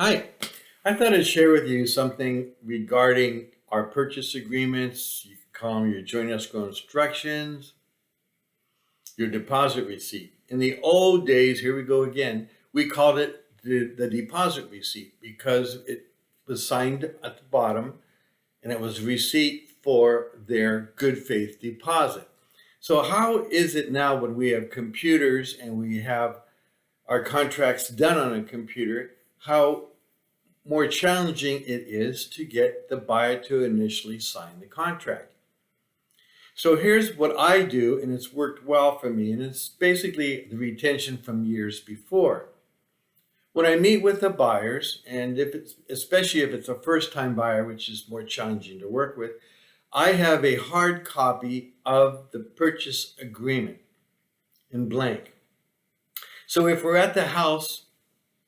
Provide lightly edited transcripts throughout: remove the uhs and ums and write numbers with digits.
Hi, I thought I'd share with you something regarding our purchase agreements. You can call them your joint escrow instructions, your deposit receipt. In the old days, here we go again, we called it the deposit receipt because it was signed at the bottom and it was receipt for their good faith deposit. So, how is it now when we have computers and we have our contracts done on a computer? How more challenging it is to get the buyer to initially sign the contract. So here's what I do, and it's worked well for me, and it's basically the retention from years before. When I meet with the buyers, and if it's especially if it's a first-time buyer, which is more challenging to work with, I have a hard copy of the purchase agreement in blank. So if we're at the house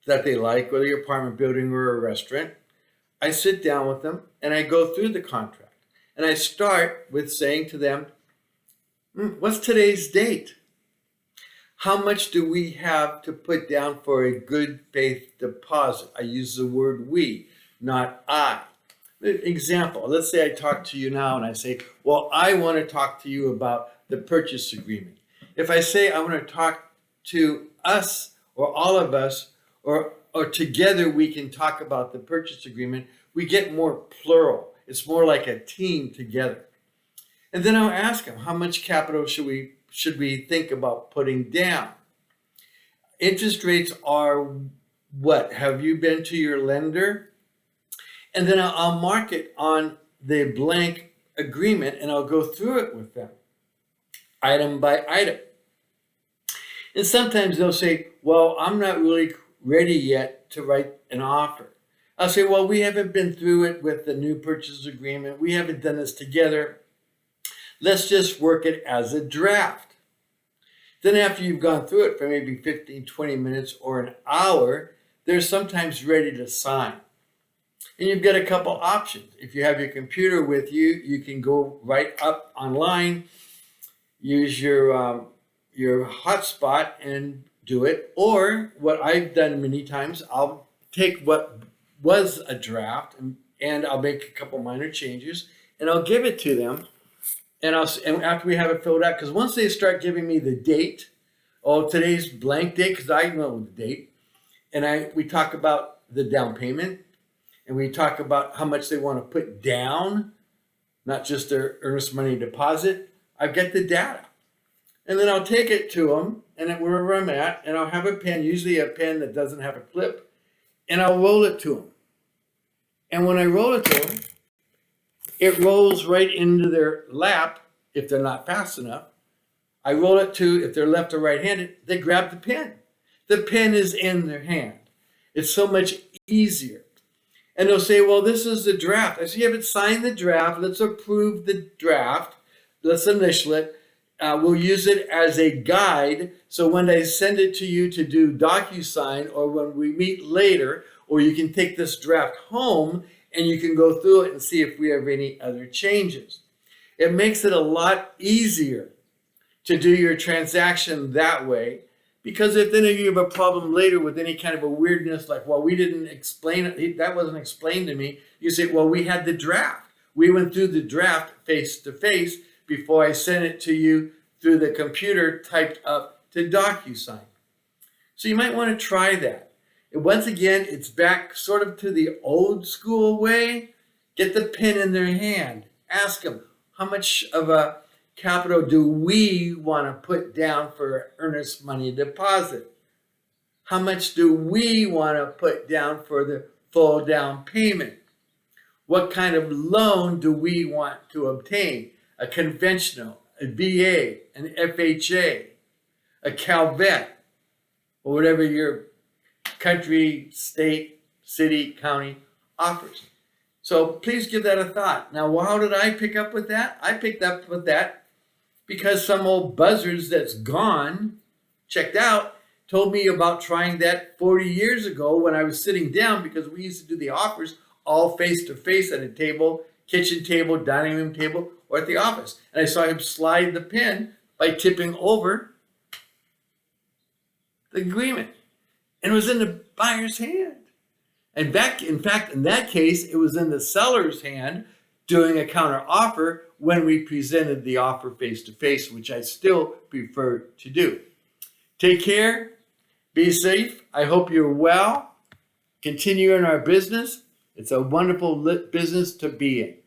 that they like, whether your apartment building or a restaurant, I sit down with them and I go through the contract. And I start with saying to them, what's today's date? How much do we have to put down for a good faith deposit? I use the word we, not I. Example, let's say I talk to you now and I say, well, I want to talk to you about the purchase agreement. If I say I want to talk to us or all of us, or together we can talk about the purchase agreement, we get more plural. It's more like a team together. And then I'll ask them, how much capital should we think about putting down? Interest rates are what? Have you been to your lender? And then I'll mark it on the blank agreement and I'll go through it with them, item by item. And sometimes they'll say, well, I'm not really ready yet to write an offer. I'll say, well, we haven't been through it with the new purchase agreement. We haven't done this together. Let's just work it as a draft. Then after you've gone through it for maybe 15, 20 minutes or an hour, they're sometimes ready to sign. And you've got a couple options. If you have your computer with you, you can go right up online, use your hotspot and do it. Or what I've done many times, I'll take what was a draft and I'll make a couple minor changes and I'll give it to them. And after we have it filled out, because once they start giving me the date, today's blank date, because I know the date, and we talk about the down payment, and we talk about how much they want to put down, not just their earnest money deposit. I've got the data. And then I'll take it to them, and wherever I'm at, and I'll have a pen, usually a pen that doesn't have a clip, and I'll roll it to them. And when I roll it to them, it rolls right into their lap if they're not fast enough. I roll it to, if they're left or right-handed, they grab the pen. The pen is in their hand. It's so much easier. And they'll say, well, this is the draft. I say, you haven't signed the draft. Let's approve the draft. Let's initial it. We'll use it as a guide. So when I send it to you to do DocuSign, or when we meet later, or you can take this draft home and you can go through it and see if we have any other changes. It makes it a lot easier to do your transaction that way, because if then you have a problem later with any kind of a weirdness, like, well, we didn't explain it, that wasn't explained to me. You say, well, we had the draft. We went through the draft face to face before I sent it to you through the computer typed up to DocuSign. So you might want to try that. And once again, it's back sort of to the old school way. Get the pen in their hand. Ask them, how much of a capital do we want to put down for earnest money deposit? How much do we want to put down for the full down payment? What kind of loan do we want to obtain? A conventional, a VA, an FHA, a Calvet, or whatever your country, state, city, county offers. So please give that a thought. Now, how did I pick up with that? I picked up with that because some old buzzards that's gone, checked out, told me about trying that 40 years ago when I was sitting down, because we used to do the offers all face to face at a table, kitchen table, dining room table, or at the office. And I saw him slide the pen by tipping over the agreement. And it was in the buyer's hand. And in fact, in that case, it was in the seller's hand doing a counter offer when we presented the offer face to face, which I still prefer to do. Take care. Be safe. I hope you're well. Continue in our business. It's a wonderful business to be in.